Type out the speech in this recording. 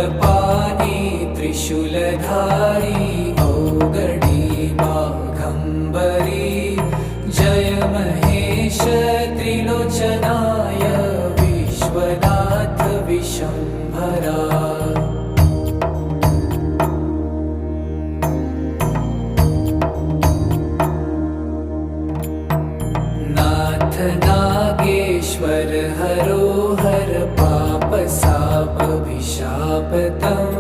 शूलपाणि त्रिशूलधारी औगडी बाघम्बरी जय महेश त्रिलोचनाय विश्वनाथ विशम्भरा। नाथ नागेश्वर हरो हर पाप साप विशापतम्